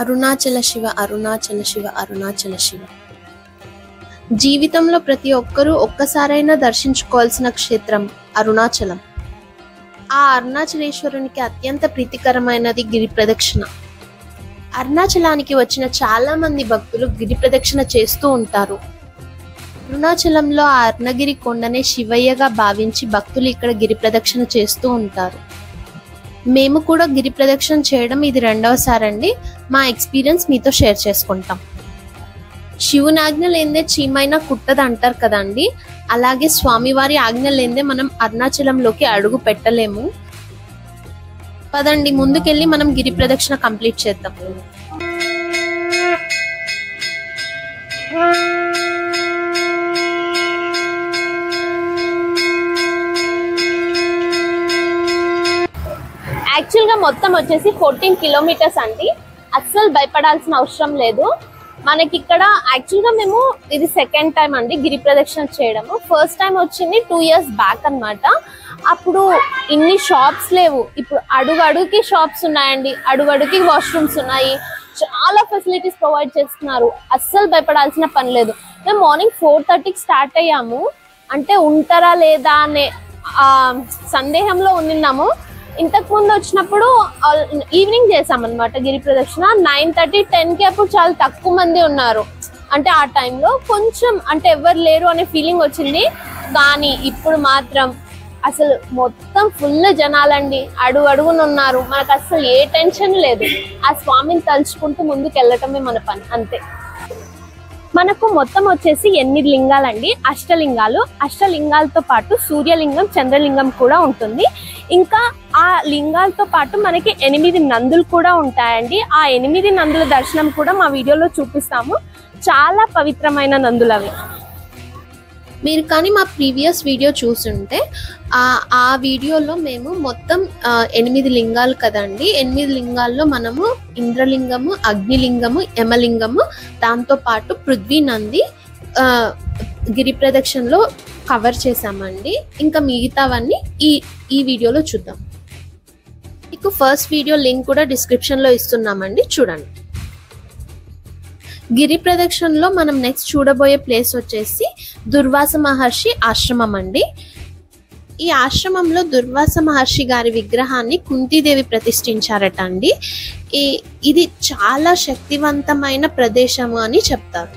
అరుణాచల శివ అరుణాచల శివ అరుణాచల శివ. జీవితంలో ప్రతి ఒక్కరూ ఒక్కసారైనా దర్శించుకోవాల్సిన క్షేత్రం అరుణాచలం. ఆ అరుణాచలేశ్వరునికి అత్యంత ప్రీతికరమైనది గిరి ప్రదక్షిణ. అరుణాచలానికి వచ్చిన చాలా మంది భక్తులు గిరి ప్రదక్షిణ చేస్తూ ఉంటారు. అరుణాచలంలో ఆ అరుణగిరి కొండనే శివయ్యగా భావించి భక్తులు ఇక్కడ గిరి ప్రదక్షిణ చేస్తూ ఉంటారు. మేము కూడా గిరి ప్రదక్షిణ చేయడం ఇది రెండవసారి అండి. మా ఎక్స్పీరియన్స్ మీతో షేర్ చేసుకుంటాం. శివుని ఆజ్ఞ లేదే చీమైనా కుట్టదు అంటారు కదండి, అలాగే స్వామివారి ఆజ్ఞ లేదే మనం అరుణాచలంలోకి అడుగు పెట్టలేము. పదండి ముందుకెళ్ళి మనం గిరి ప్రదక్షిణ కంప్లీట్ చేద్దాం. యాక్చువల్గా మొత్తం వచ్చేసి 14 కిలోమీటర్స్ అండి. అస్సలు భయపడాల్సిన అవసరం లేదు. మనకి ఇక్కడ యాక్చువల్గా మేము ఇది సెకండ్ టైం అండి గిరి ప్రదక్షిణ చేయడము. ఫస్ట్ టైం వచ్చింది 2 years బ్యాక్ అన్నమాట. అప్పుడు ఇన్ని షాప్స్ లేవు. ఇప్పుడు అడుగుకి షాప్స్ ఉన్నాయండి, అడుగుకి వాష్రూమ్స్ ఉన్నాయి, చాలా ఫెసిలిటీస్ ప్రొవైడ్ చేస్తున్నారు. అస్సలు భయపడాల్సిన పని లేదు. మేము మార్నింగ్ 4:30కి స్టార్ట్ అయ్యాము. అంటే ఉంటారా లేదా అనే సందేహంలో ఉన్నాము. ఇంతకు ముందు వచ్చినప్పుడు ఈవినింగ్ చేసామన్నమాట గిరి ప్రదక్షిణ. 9:30, 10కి అప్పుడు చాలా తక్కువ మంది ఉన్నారు. అంటే ఆ టైంలో కొంచెం అంటే ఎవరు లేరు అనే ఫీలింగ్ వచ్చింది. కానీ ఇప్పుడు మాత్రం అసలు మొత్తం ఫుల్ జనాలండి, అడుగున ఉన్నారు. మనకు అసలు ఏ టెన్షన్ లేదు. ఆ స్వామిని తలుచుకుంటూ ముందుకు వెళ్ళటమే మన పని, అంతే. మనకు మొత్తం వచ్చేసి 8 లింగాలండి, అష్టలింగాలు. అష్టలింగాలతో పాటు సూర్యలింగం, చంద్రలింగం కూడా ఉంటుంది. ఇంకా ఆ లింగాలతో పాటు మనకి 8 నందులు కూడా ఉంటాయండి. ఆ 8 నందుల దర్శనం కూడా మా వీడియోలో చూపిస్తాము. చాలా పవిత్రమైన నందులు అవి. మీరు కానీ మా ప్రీవియస్ వీడియో చూసుంటే ఆ వీడియోలో మేము మొత్తం 8 లింగాలు కదండి. 8 లింగాల్లో మనము ఇంద్రలింగము, అగ్నిలింగము, యమలింగము, దాంతో పాటు పృథ్వీ నంది గిరి ప్రదక్షిణలో కవర్ చేసామండి. ఇంకా మిగతావన్నీ ఈ వీడియోలో చూద్దాం. మీకు ఫస్ట్ వీడియో లింక్ కూడా డిస్క్రిప్షన్లో ఇస్తున్నామండి, చూడండి. గిరి ప్రదక్షిణలో మనం నెక్స్ట్ చూడబోయే ప్లేస్ వచ్చేసి దుర్వాస మహర్షి ఆశ్రమం అండి. ఈ ఆశ్రమంలో దుర్వాస మహర్షి గారి విగ్రహాన్ని కుంతీదేవి ప్రతిష్ఠించారట అండి. ఇది చాలా శక్తివంతమైన ప్రదేశము అని చెప్తారు.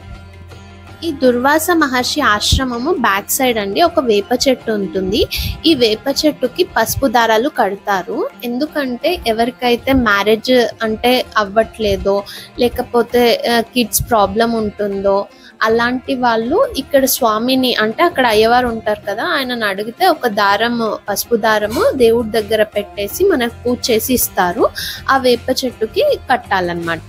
ఈ దుర్వాస మహర్షి ఆశ్రమము బ్యాక్ సైడ్ అండి ఒక వేప చెట్టు ఉంటుంది. ఈ వేప చెట్టుకి పసుపు దారాలు కడతారు. ఎందుకంటే ఎవరికైతే మ్యారేజ్ అంటే అవ్వట్లేదో, లేకపోతే కిడ్స్ ప్రాబ్లం ఉంటుందో, అలాంటి వాళ్ళు ఇక్కడ స్వామిని అంటే అక్కడ అయ్యవారు ఉంటారు కదా, ఆయనను అడిగితే ఒక దారము, పసుపు దారము దేవుడి దగ్గర పెట్టేసి మనకు పూజ చేసి ఇస్తారు. ఆ వేప చెట్టుకి కట్టాలన్నమాట.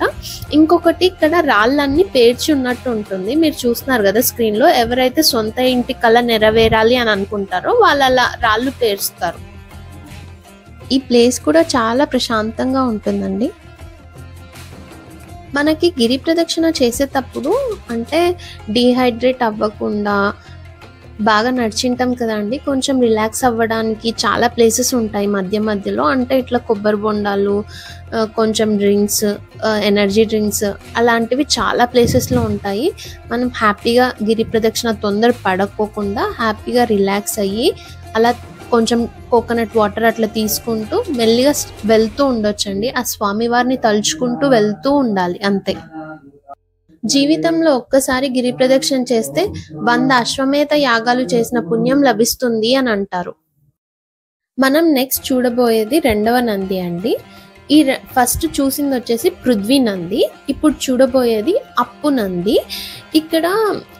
ఇంకొకటి ఇక్కడ రాళ్ళన్నీ పేర్చి ఉన్నట్టు ఉంటుంది. మీరు చూస్తున్నారు కదా స్క్రీన్ లో. ఎవరైతే సొంత ఇంటి కల నెరవేరాలి అని అనుకుంటారో వాళ్ళు అలా రాళ్ళు పేరుస్తారు. ఈ ప్లేస్ కూడా చాలా ప్రశాంతంగా ఉంటుందండి. మనకి గిరి ప్రదక్షిణ చేసేటప్పుడు అంటే డీహైడ్రేట్ అవ్వకుండా బాగా నడిచింటాం కదండి, కొంచెం రిలాక్స్ అవ్వడానికి చాలా ప్లేసెస్ ఉంటాయి మధ్య మధ్యలో. అంటే ఇట్లా కొబ్బరి బొండాలు, కొంచెం డ్రింక్స్, ఎనర్జీ డ్రింక్స్ అలాంటివి చాలా ప్లేసెస్లో ఉంటాయి. మనం హ్యాపీగా గిరి ప్రదక్షిణ తొందర పడకోకుండా హ్యాపీగా రిలాక్స్ అయ్యి అలా కొంచెం కోకోనట్ వాటర్ అట్లా తీసుకుంటూ మెల్లిగా వెళ్తూ ఉండొచ్చండి. ఆ స్వామివారిని తలుచుకుంటూ వెళ్తూ ఉండాలి, అంతే. జీవితంలో ఒక్కసారి గిరి ప్రదక్షిణ చేస్తే 100 అశ్వమేధ యాగాలు చేసిన పుణ్యం లభిస్తుంది అని అంటారు. మనం నెక్స్ట్ చూడబోయేది రెండవ నంది అండి. ఫస్ట్ చూసింది వచ్చేసి పృథ్వీ నంది. ఇప్పుడు చూడబోయేది అప్పు నంది. ఇక్కడ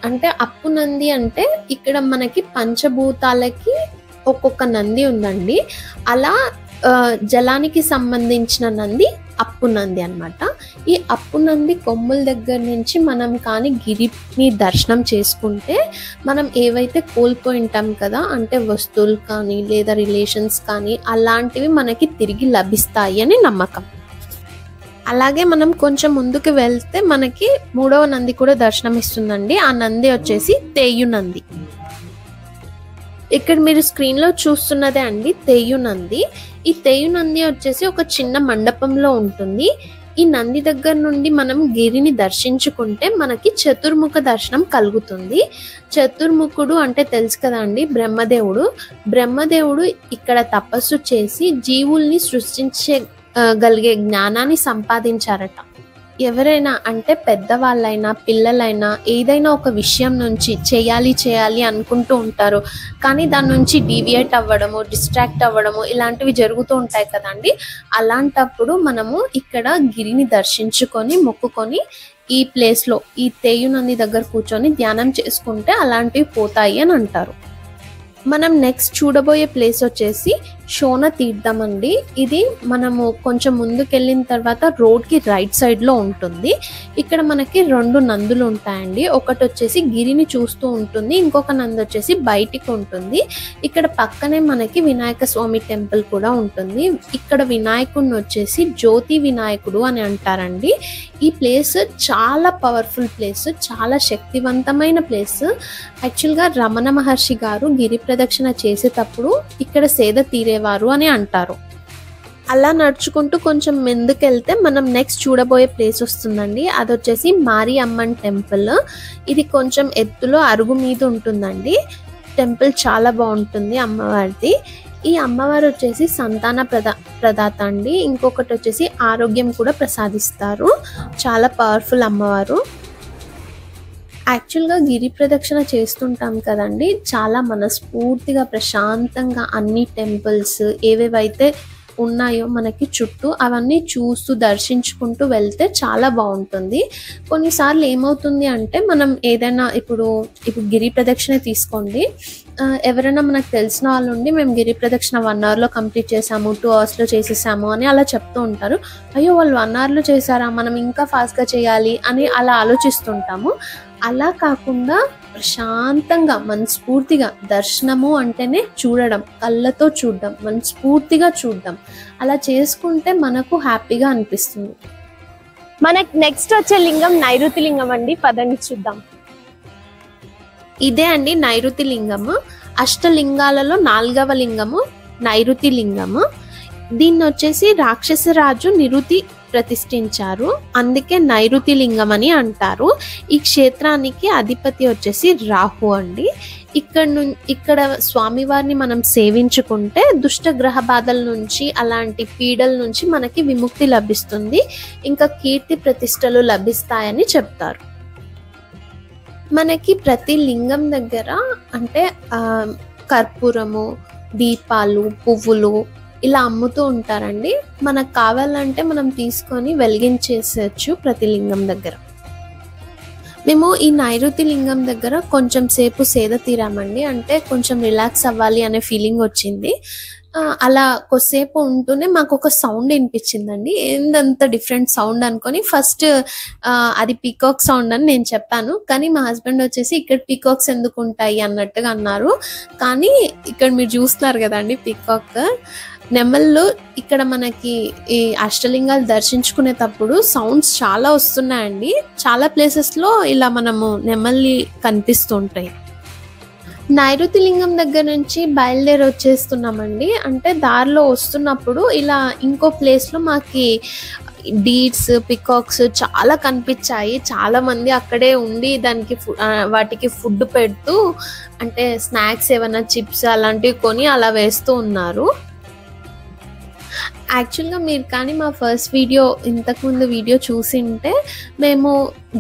అంటే అప్పు నంది అంటే ఇక్కడ మనకి పంచభూతాలకి ఒక్కొక్క నంది ఉందండి. అలా జలానికి సంబంధించిన నంది అప్పు నంది అన్నమాట. ఈ అప్పు నంది కొమ్ముల దగ్గర నుంచి మనం కానీ గిరిని దర్శనం చేసుకుంటే మనం ఏవైతే కోల్పోయి ఉంటాం కదా, అంటే వస్తువులు కానీ లేదా రిలేషన్స్ కానీ అలాంటివి మనకి తిరిగి లభిస్తాయి అని నమ్మకం. అలాగే మనం కొంచెం ముందుకు వెళ్తే మనకి 3వ నంది కూడా దర్శనం ఇస్తుందండి. ఆ నంది వచ్చేసి తేయు నంది. ఇక్కడ మీరు స్క్రీన్ లో చూస్తున్నదే అండి తేయు నంది. ఈ తేయు నంది వచ్చేసి ఒక చిన్న మండపంలో ఉంటుంది. ఈ నంది దగ్గర నుండి మనం గిరిని దర్శించుకుంటే మనకి చతుర్ముఖ దర్శనం కలుగుతుంది. చతుర్ముఖుడు అంటే తెలుసు కదా అండి, బ్రహ్మదేవుడు ఇక్కడ తపస్సు చేసి జీవుల్ని సృష్టించగలిగే జ్ఞానాన్ని సంపాదించారట. ఎవరైనా అంటే పెద్దవాళ్ళైనా పిల్లలైనా ఏదైనా ఒక విషయం నుంచి చేయాలి అనుకుంటూ ఉంటారు, కానీ దాని నుంచి డీవియేట్ అవ్వడము, డిస్ట్రాక్ట్ అవ్వడము ఇలాంటివి జరుగుతూ ఉంటాయి కదండి. అలాంటప్పుడు మనము ఇక్కడ గిరిని దర్శించుకొని మొక్కుకొని ఈ ప్లేస్లో ఈ తేయు నంది దగ్గర కూర్చొని ధ్యానం చేసుకుంటే అలాంటివి పోతాయి అని అంటారు. మనం నెక్స్ట్ చూడబోయే ప్లేస్ వచ్చేసి శోణ తీర్థం అండి. ఇది మనము కొంచెం ముందుకెళ్ళిన తర్వాత రోడ్కి రైట్ సైడ్లో ఉంటుంది. ఇక్కడ మనకి 2 నందులు ఉంటాయండి. ఒకటి వచ్చేసి గిరిని చూస్తూ ఉంటుంది, ఇంకొక నంది వచ్చేసి బయటికి ఉంటుంది. ఇక్కడ పక్కనే మనకి వినాయక స్వామి టెంపుల్ కూడా ఉంటుంది. ఇక్కడ వినాయకుడిని వచ్చేసి జ్యోతి వినాయకుడు అని అంటారండి. ఈ ప్లేస్ చాలా పవర్ఫుల్ ప్లేస్, చాలా శక్తివంతమైన ప్లేస్. యాక్చువల్గా రమణ మహర్షి గారు గిరి ప్రదక్షిణ చేసేటప్పుడు ఇక్కడ సేద తీరేవారు అని అంటారు. అలా నడుచుకుంటూ కొంచెం ముందుకెళ్తే మనం నెక్స్ట్ చూడబోయే ప్లేస్ వస్తుందండి. అది వచ్చేసి మారి అమ్మన్ టెంపుల్. ఇది కొంచెం ఎత్తులో అరుగు మీద ఉంటుందండి. టెంపుల్ చాలా బాగుంటుంది అమ్మవారిది. ఈ అమ్మవారు వచ్చేసి సంతాన ప్రదాత అండి. ఇంకొకటి వచ్చేసి ఆరోగ్యం కూడా ప్రసాదిస్తారు. చాలా పవర్ఫుల్ అమ్మవారు. యాక్చువల్గా గిరి ప్రదక్షిణ చేస్తుంటాం కదండి, చాలా మనస్ఫూర్తిగా ప్రశాంతంగా అన్ని టెంపుల్స్ ఏవేవైతే ఉన్నాయో మనకి చుట్టూ అవన్నీ చూస్తూ దర్శించుకుంటూ వెళ్తే చాలా బాగుంటుంది. కొన్నిసార్లు ఏమవుతుంది అంటే మనం ఏదైనా ఇప్పుడు గిరి ప్రదక్షిణ తీసుకోండి, ఎవరైనా మనకు తెలిసిన వాళ్ళు ఉండి మేము గిరి ప్రదక్షిణ 1 అవర్లో కంప్లీట్ చేసాము, 2 అవర్స్లో చేసేసాము అని అలా చెప్తూ ఉంటారు. అయ్యో వాళ్ళు 1 అవర్లో చేశారా, మనం ఇంకా ఫాస్ట్గా చేయాలి అని అలా ఆలోచిస్తుంటాము. అలా కాకుండా ప్రశాంతంగా మనస్ఫూర్తిగా దర్శనము అంటేనే చూడడం, కళ్ళతో చూడడం, మనస్ఫూర్తిగా చూడడం, అలా చేసుకుంటే మనకు హ్యాపీగా అనిపిస్తుంది. మనకు నెక్స్ట్ వచ్చే లింగం నైరుతి లింగం అండి. పదండి చూద్దాం. ఇదే అండి నైరుతి లింగము. అష్టలింగాలలో 4వ లింగము నైరుతి లింగము. దీన్ని వచ్చేసి రాక్షసరాజు నిరుతి ప్రతిష్ఠించారు, అందుకే నైరుతి లింగం అని అంటారు. ఈ క్షేత్రానికి అధిపతి వచ్చేసి రాహు అండి. ఇక్కడ స్వామివారిని మనం సేవించుకుంటే దుష్ట గ్రహ బాధల నుంచి అలాంటి పీడల నుంచి మనకి విముక్తి లభిస్తుంది, ఇంకా కీర్తి ప్రతిష్టలు లభిస్తాయని చెప్తారు. మనకి ప్రతి లింగం దగ్గర అంటే కర్పూరము, దీపాలు, పువ్వులు ఇలా అమ్ముతూ ఉంటారండి. మనకు కావాలంటే మనం తీసుకొని వెలిగించేసేయచ్చు ప్రతి లింగం దగ్గర. మేము ఈ నైరుతి లింగం దగ్గర కొంచెం సేపు సేద తీరామండి. అంటే కొంచెం రిలాక్స్ అవ్వాలి అనే ఫీలింగ్ వచ్చింది. అలా కొద్దిసేపు ఉంటూనే మాకు ఒక సౌండ్ వినిపించిందండి. ఏందంత డిఫరెంట్ సౌండ్ అనుకొని ఫస్ట్ అది పీకాక్ సౌండ్ అని నేను చెప్పాను, కానీ మా హస్బెండ్ వచ్చేసి ఇక్కడ పీకాక్స్ ఎందుకు ఉంటాయి అన్నట్టుగా అన్నారు. కానీ ఇక్కడ మీరు చూస్తున్నారు కదండి పీకాక్ నెమళ్ళు. ఇక్కడ మనకి ఈ అష్టలింగాలు దర్శించుకునేటప్పుడు సౌండ్స్ చాలా వస్తున్నాయండి. చాలా ప్లేసెస్లో ఇలా మనము నెమళ్ళు కనిపిస్తుంటాయి. నైరుతి లింగం దగ్గర నుంచి బయలుదేరి వచ్చేస్తున్నామండి. అంటే దారిలో వస్తున్నప్పుడు ఇలా ఇంకో ప్లేస్లో మాకి డీడ్స్, పికాక్స్ చాలా కనిపించాయి. చాలా మంది అక్కడే ఉండి దానికి వాటికి ఫుడ్ పెడుతూ అంటే స్నాక్స్ ఏమైనా చిప్స్ అలాంటివి కొని అలా వేస్తూ ఉన్నారు. యాక్చువల్గా మీరు కానీ మా ఫస్ట్ వీడియో ఇంతకుముందు వీడియో చూసింటే మేము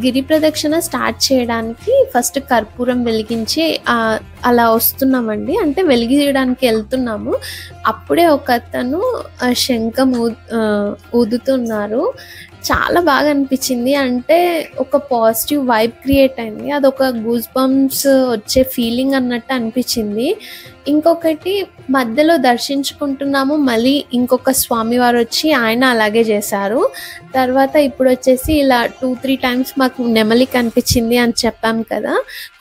గిరి ప్రదక్షిణ స్టార్ట్ చేయడానికి ఫస్ట్ కర్పూరం వెలిగించి అలా వస్తున్నామండి. అంటే వెలిగించడానికి వెళ్తున్నాము. అప్పుడే ఒక అతను శంఖం ఊదుతున్నారు. చాలా బాగా అనిపించింది. అంటే ఒక పాజిటివ్ వైబ్ క్రియేట్ అయింది. అదొక గూస్ బంప్స్ వచ్చే ఫీలింగ్ అన్నట్టు అనిపించింది. ఇంకొకటి మధ్యలో దర్శించుకుంటున్నాము, మళ్ళీ ఇంకొక స్వామివారు వచ్చి ఆయన అలాగే చేశారు. తర్వాత ఇప్పుడు వచ్చేసి ఇలా 2-3 టైమ్స్ మాకు నెమలి కనిపించింది అని చెప్పాం కదా,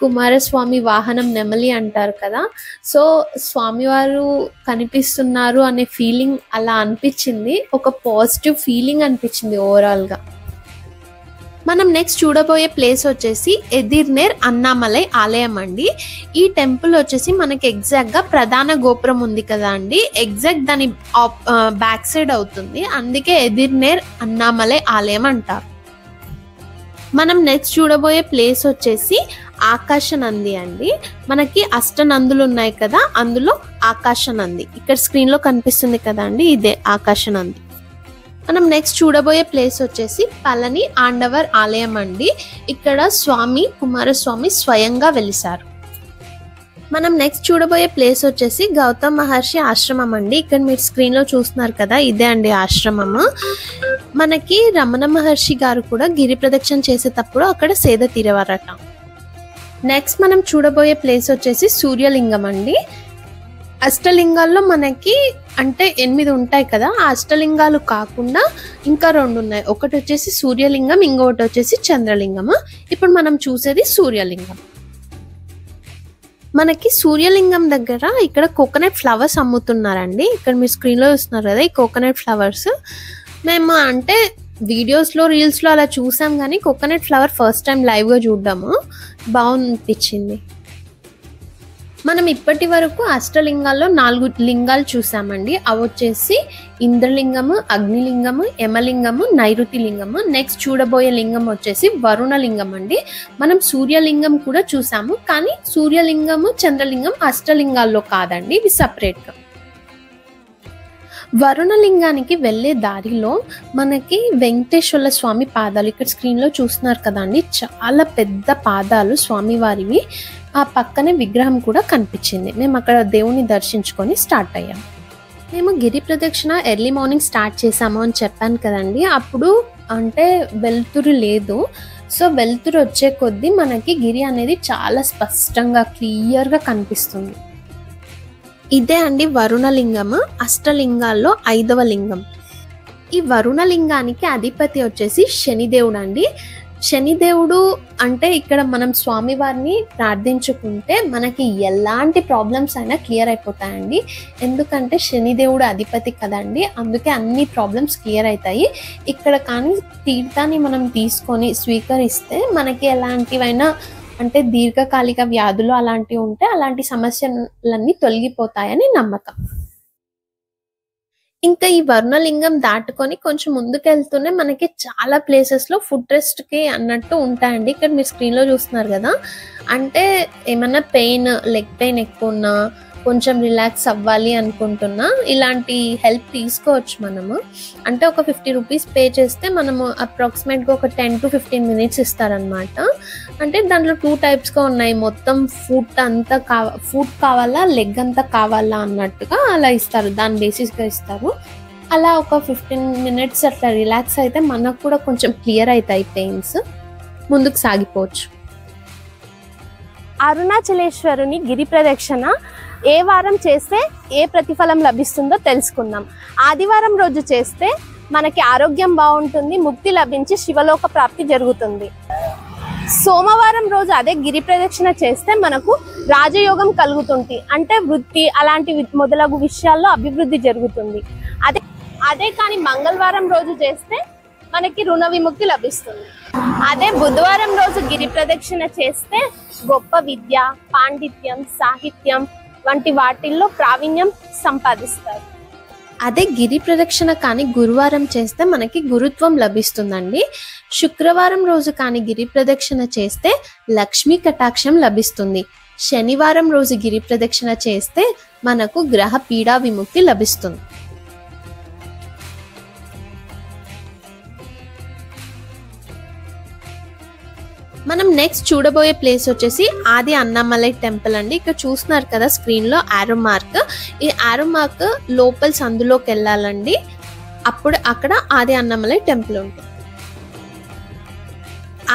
కుమారస్వామి వాహనం నెమలి అంటారు కదా. సో స్వామివారు కనిపిస్తున్నారు అనే ఫీలింగ్ అలా అనిపించింది. ఒక పాజిటివ్ ఫీలింగ్ అనిపించింది ఓవరాల్గా. మనం నెక్స్ట్ చూడబోయే ప్లేస్ వచ్చేసి ఎదిర్నేర్ అన్నామలై ఆలయం అండి. ఈ టెంపుల్ వచ్చేసి మనకి ఎగ్జాక్ట్ గా ప్రధాన గోపురం ఉంది కదా అండి, ఎగ్జాక్ట్ దాని బ్యాక్ సైడ్ అవుతుంది, అందుకే ఎదిర్నేర్ అన్నామలై ఆలయం అంటారు. మనం నెక్స్ట్ చూడబోయే ప్లేస్ వచ్చేసి ఆకాశనంది అండి. మనకి అష్టనందులు ఉన్నాయి కదా, అందులో ఆకాశనంది ఇక్కడ స్క్రీన్ లో కనిపిస్తుంది కదా అండి, ఇదే ఆకాశనంది. మనం నెక్స్ట్ చూడబోయే ప్లేస్ వచ్చేసి పళని ఆండవర్ ఆలయం అండి. ఇక్కడ స్వామి కుమారస్వామి స్వయంగా వెలిసారు. మనం నెక్స్ట్ చూడబోయే ప్లేస్ వచ్చేసి గౌతమ్ మహర్షి ఆశ్రమం అండి. ఇక్కడ మీరు స్క్రీన్ లో చూస్తున్నారు కదా, ఇదే అండి ఆశ్రమము. మనకి రమణ మహర్షి గారు కూడా గిరి ప్రదక్షిణ చేసేటప్పుడు అక్కడ సేద తీరేవారట. నెక్స్ట్ మనం చూడబోయే ప్లేస్ వచ్చేసి సూర్యలింగం అండి. అష్టలింగాల్లో మనకి అంటే 8 ఉంటాయి కదా, ఆ అష్టలింగాలు కాకుండా ఇంకా 2 ఉన్నాయి. ఒకటి వచ్చేసి సూర్యలింగం, ఇంకొకటి వచ్చేసి చంద్రలింగము. ఇప్పుడు మనం చూసేది సూర్యలింగం. మనకి సూర్యలింగం దగ్గర ఇక్కడ కోకోనట్ ఫ్లవర్స్ అమ్ముతున్నారండి. ఇక్కడ మీరు స్క్రీన్ లో చూస్తున్నారు కదా, ఈ కోకోనట్ ఫ్లవర్స్ మేము అంటే వీడియోస్లో రీల్స్లో అలా చూసాం, కానీ కోకోనట్ ఫ్లవర్ ఫస్ట్ టైం లైవ్గా చూడడము బాగుంది. మనం ఇప్పటి వరకు అష్టలింగాల్లో 4 లింగాలు చూసామండి. అవి వచ్చేసి ఇంద్రలింగము, అగ్నిలింగము, యమలింగము, నైరుతి లింగము. నెక్స్ట్ చూడబోయే లింగం వచ్చేసి వరుణలింగం అండి. మనం సూర్యలింగం కూడా చూసాము, కానీ సూర్యలింగము చంద్రలింగం అష్టలింగాల్లో కాదండి, ఇవి సపరేట్గా. వరుణలింగానికి వెళ్ళే దారిలో మనకి వెంకటేశ్వర స్వామి పాదాలు ఇక్కడ స్క్రీన్లో చూస్తున్నారు కదండి, చాలా పెద్ద పాదాలు స్వామివారివి. ఆ పక్కనే విగ్రహం కూడా కనిపించింది. మేము అక్కడ దేవుని దర్శించుకొని స్టార్ట్ అయ్యాం. మేము గిరి ప్రదక్షిణ ఎర్లీ మార్నింగ్ స్టార్ట్ చేసాము అని చెప్పాను కదండి, అప్పుడు అంటే వెలుతురు లేదు. సో వెలుతురు వచ్చే కొద్దీ మనకి గిరి అనేది చాలా స్పష్టంగా క్లియర్గా కనిపిస్తుంది. ఇదే అండి వరుణలింగము, అష్టలింగాల్లో 5వ లింగం. ఈ వరుణలింగానికి అధిపతి వచ్చేసి శనిదేవుడు అండి. శనిదేవుడు అంటే ఇక్కడ మనం స్వామివారిని ప్రార్థించుకుంటే మనకి ఎలాంటి ప్రాబ్లమ్స్ అయినా క్లియర్ అయిపోతాయండి. ఎందుకంటే శనిదేవుడు అధిపతి కదండి, అందుకే అన్ని ప్రాబ్లమ్స్ క్లియర్ అవుతాయి. ఇక్కడ కానీ తీర్థాన్ని మనం తీసుకొని స్వీకరిస్తే మనకి ఎలాంటివైనా అంటే దీర్ఘకాలిక వ్యాధులు అలాంటివి ఉంటే అలాంటి సమస్యలన్నీ తొలగిపోతాయని నమ్మకం. ఇంకా ఈ వరుణలింగం దాటుకొని కొంచెం ముందుకెళ్తూనే మనకి చాలా ప్లేసెస్లో ఫుడ్ రెస్ట్కి అన్నట్టు ఉంటాయండి. ఇక్కడ మీరు స్క్రీన్లో చూస్తున్నారు కదా, అంటే ఏమన్నా పెయిన్, లెగ్ పెయిన్ ఎక్కువ ఉన్నా, కొంచెం రిలాక్స్ అవ్వాలి అనుకుంటున్నా ఇలాంటి హెల్ప్ తీసుకోవచ్చు మనము. అంటే ఒక 50 రూపీస్ పే చేస్తే మనము అప్రాక్సిమేట్గా ఒక 10 to 15 మినిట్స్ ఇస్తారనమాట. అంటే దాంట్లో 2 టైప్స్గా ఉన్నాయి, మొత్తం ఫుడ్ కావాలా లెగ్ అంతా కావాలా అన్నట్టుగా అలా ఇస్తారు, దాని బేసిస్గా ఇస్తారు. అలా ఒక 15 మినిట్స్ అట్లా రిలాక్స్ అయితే మనకు కూడా కొంచెం క్లియర్ అవుతాయి పెయిన్స్, ముందుకు సాగిపోవచ్చు. అరుణాచలేశ్వరుని గిరి ప్రదక్షిణ ఏ వారం చేస్తే ఏ ప్రతిఫలం లభిస్తుందో తెలుసుకుందాం. ఆదివారం రోజు చేస్తే మనకి ఆరోగ్యం బాగుంటుంది, ముక్తి లభించి శివలోక ప్రాప్తి జరుగుతుంది. సోమవారం రోజు అదే గిరి ప్రదక్షిణ చేస్తే మనకు రాజయోగం కలుగుతుంది, అంటే వృత్తి అలాంటి మొదలగు విషయాల్లో అభివృద్ధి జరుగుతుంది. అదే కానీ మంగళవారం రోజు చేస్తే మనకి రుణ విముక్తి లభిస్తుంది. అదే బుధవారం రోజు గిరి ప్రదక్షిణ చేస్తే గొప్ప విద్య, పాండిత్యం, సాహిత్యం వంటి వాటిల్లో ప్రావీణ్యం సంపాదిస్తారు. అదే గిరి ప్రదక్షిణ కానీ గురువారం చేస్తే మనకి గురుత్వం లభిస్తుందండి. శుక్రవారం రోజు కానీ గిరి ప్రదక్షిణ చేస్తే లక్ష్మీ కటాక్షం లభిస్తుంది. శనివారం రోజు గిరి ప్రదక్షిణ చేస్తే మనకు గ్రహ పీడా విముక్తి లభిస్తుంది. మనం నెక్స్ట్ చూడబోయే ప్లేస్ వచ్చేసి ఆది అన్నామలై టెంపుల్ అండి. ఇక్కడ చూస్తున్నారు కదా స్క్రీన్ లో ఆరో మార్క్, ఈ ఆరో మార్క్ లోపల సందులోకి వెళ్ళాలండి, అప్పుడు అక్కడ ఆది అన్నామలై టెంపుల్ ఉంటుంది.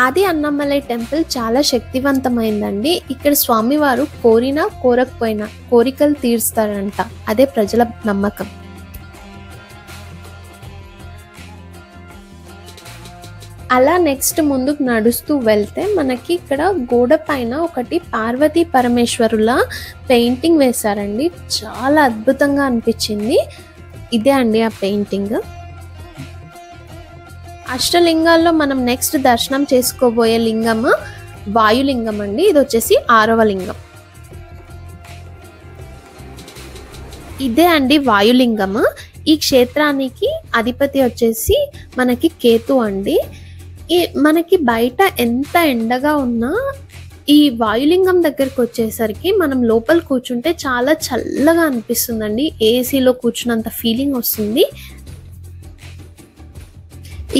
ఆది అన్నామలై టెంపుల్ చాలా శక్తివంతమైందండి. ఇక్కడ స్వామివారు కోరినా కోరకపోయినా కోరికలు తీరుస్తారంట, అదే ప్రజల నమ్మకం. అలా నెక్స్ట్ ముందుకు నడుస్తూ వెళ్తే మనకి ఇక్కడ గోడ పైన ఒకటి పార్వతీ పరమేశ్వరుల పెయింటింగ్ వేశారండి, చాలా అద్భుతంగా అనిపించింది. ఇదే అండి ఆ పెయింటింగ్. అష్టలింగాల్లో మనం నెక్స్ట్ దర్శనం చేసుకోబోయే లింగము వాయులింగం అండి. ఇది వచ్చేసి 6వ లింగం. ఇదే అండి వాయులింగము. ఈ క్షేత్రానికి అధిపతి వచ్చేసి మనకి కేతు అండి. మనకి బయట ఎంత ఎండగా ఉన్నా ఈ వాయులింగం దగ్గరికి వచ్చేసరికి మనం లోపల కూర్చుంటే చాలా చల్లగా అనిపిస్తుందండి. ఏసీలో కూర్చున్నంత ఫీలింగ్ వస్తుంది.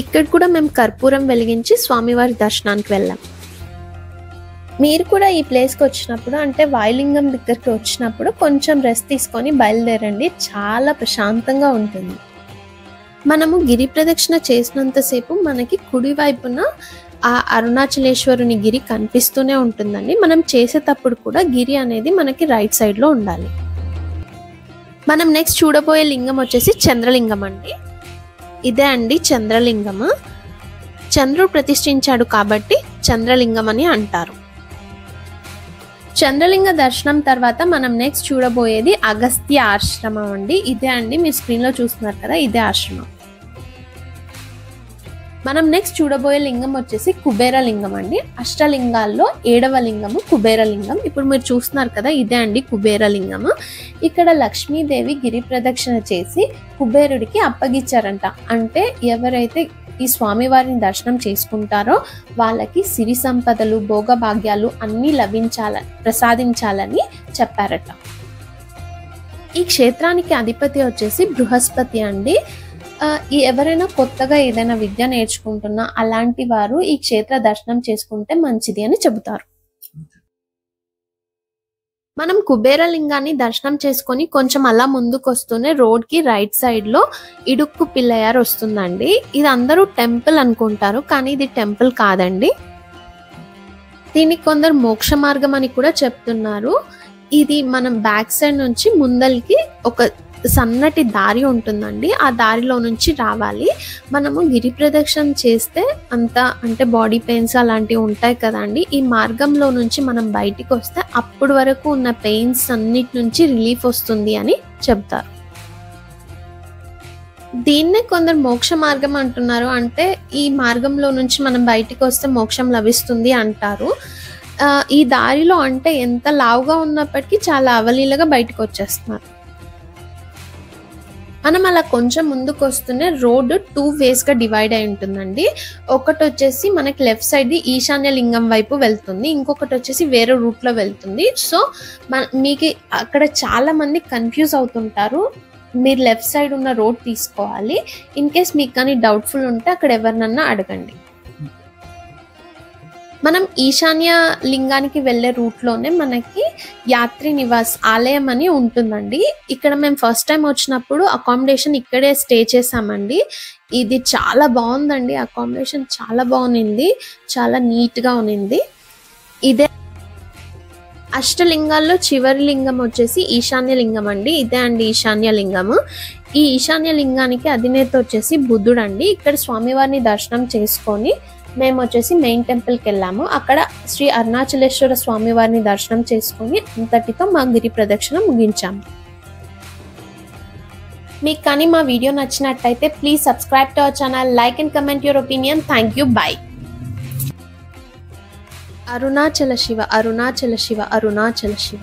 ఇక్కడ కూడా మేము కర్పూరం వెలిగించి స్వామివారి దర్శనానికి వెళ్ళాం. మీరు కూడా ఈ ప్లేస్కి వచ్చినప్పుడు, అంటే వాయులింగం దగ్గరికి వచ్చినప్పుడు కొంచెం రెస్ట్ తీసుకొని బయలుదేరండి. చాలా ప్రశాంతంగా ఉంటుంది. మనము గిరి ప్రదక్షిణ చేసినంతసేపు మనకి కుడివైపున ఆ అరుణాచలేశ్వరుని గిరి కనిపిస్తూనే ఉంటుందండి. మనం చేసేటప్పుడు కూడా గిరి అనేది మనకి రైట్ సైడ్లో ఉండాలి. మనం నెక్స్ట్ చూడబోయే లింగం వచ్చేసి చంద్రలింగం అండి. ఇదే అండి చంద్రలింగము. చంద్రుడు ప్రతిష్ఠించాడు కాబట్టి చంద్రలింగం అని అంటారు. చంద్రలింగ దర్శనం తర్వాత మనం నెక్స్ట్ చూడబోయేది అగస్త్య ఆశ్రమం అండి. ఇదే అండి మీరు స్క్రీన్లో చూస్తున్నారు కదా, ఇదే ఆశ్రమం. మనం నెక్స్ట్ చూడబోయే లింగం వచ్చేసి కుబేర లింగం అండి. అష్టలింగాల్లో 7వ లింగము కుబేర లింగం. ఇప్పుడు మీరు చూస్తున్నారు కదా, ఇదే అండి కుబేర లింగము. ఇక్కడ లక్ష్మీదేవి గిరి ప్రదక్షిణ చేసి కుబేరుడికి అప్పగించారంట. అంటే ఎవరైతే ఈ స్వామివారిని దర్శనం చేసుకుంటారో వాళ్ళకి సిరి సంపదలు, భోగభాగ్యాలు అన్నీ ప్రసాదించాలని చెప్పారట. ఈ క్షేత్రానికి అధిపతి వచ్చేసి బృహస్పతి అండి. ఎవరైనా కొత్తగా ఏదైనా విద్య నేర్చుకుంటున్నా అలాంటి వారు ఈ క్షేత్ర దర్శనం చేసుకుంటే మంచిది అని చెబుతారు. మనం కుబేర లింగాన్ని దర్శనం చేసుకొని కొంచెం అలా ముందుకు వస్తూనే రోడ్ కి రైట్ సైడ్ లో ఇడుక్కు పిల్లయారు వస్తుందండి. ఇది అందరూ టెంపుల్ అనుకుంటారు, కానీ ఇది టెంపుల్ కాదండి. దీనికి కొందరు మోక్ష మార్గం అని కూడా చెప్తున్నారు. ఇది మనం బ్యాక్ సైడ్ నుంచి ముందరికి ఒక సన్నటి దారి ఉంటుందండి. ఆ దారిలో నుంచి రావాలి. మనము గిరి ప్రదక్షిణ చేస్తే అంటే బాడీ పెయిన్స్ అలాంటివి ఉంటాయి కదండి. ఈ మార్గంలో నుంచి మనం బయటికి వస్తే అప్పటి వరకు ఉన్న పెయిన్స్ అన్నిటి నుంచి రిలీఫ్ వస్తుంది అని చెప్తారు. దీన్నే కొందరు మోక్ష మార్గం అంటున్నారు. అంటే ఈ మార్గంలో నుంచి మనం బయటికి వస్తే మోక్షం లభిస్తుంది అంటారు. ఈ దారిలో అంటే ఎంత లావుగా ఉన్నప్పటికీ చాలా అవలీలగా బయటకు వచ్చేస్తున్నారు. మనం అలా కొంచెం ముందుకు వస్తూనే రోడ్డు 2 ways గా డివైడ్ అయి ఉంటుందండి. ఒకటి వచ్చేసి మనకి లెఫ్ట్ సైడ్ ఈశాన్య లింగం వైపు వెళ్తుంది, ఇంకొకటి వచ్చేసి వేరే రూట్లో వెళ్తుంది. సో మీకు అక్కడ చాలా మంది కన్ఫ్యూజ్ అవుతుంటారు. మీరు లెఫ్ట్ సైడ్ ఉన్న రోడ్ తీసుకోవాలి. ఇన్ కేస్ మీకు కానీ డౌట్ఫుల్ ఉంటే అక్కడ ఎవరినన్నా అడగండి. మనం ఈశాన్య లింగానికి వెళ్ళే రూట్లోనే మనకి యాత్రి నివాస్ ఆలయం అని ఉంటుందండి. ఇక్కడ మేము ఫస్ట్ టైం వచ్చినప్పుడు అకామిడేషన్ ఇక్కడే స్టే చేసామండి. ఇది చాలా బాగుందండి. అకామిడేషన్ చాలా బాగుంది, చాలా నీట్గా ఉంది. ఇదే అష్టలింగాల్లో చివరి లింగం వచ్చేసి ఈశాన్య లింగం అండి. ఇదే అండి ఈశాన్య లింగము. ఈ ఈశాన్య లింగానికి అధినేత వచ్చేసి బుద్ధుడు అండి. ఇక్కడ స్వామివారిని దర్శనం చేసుకొని మేము వచ్చేసి మెయిన్ టెంపుల్కి వెళ్ళాము. అక్కడ శ్రీ అరుణాచలేశ్వర స్వామివారిని దర్శనం చేసుకొని అంతటితో మా గిరి ప్రదక్షిణ ముగించాము. మీకు కానీ మా వీడియో నచ్చినట్టయితే please subscribe to our channel, like and comment your opinion. Thank you. Bye. Arunachala Shiva, Arunachala Shiva, Arunachala Shiva.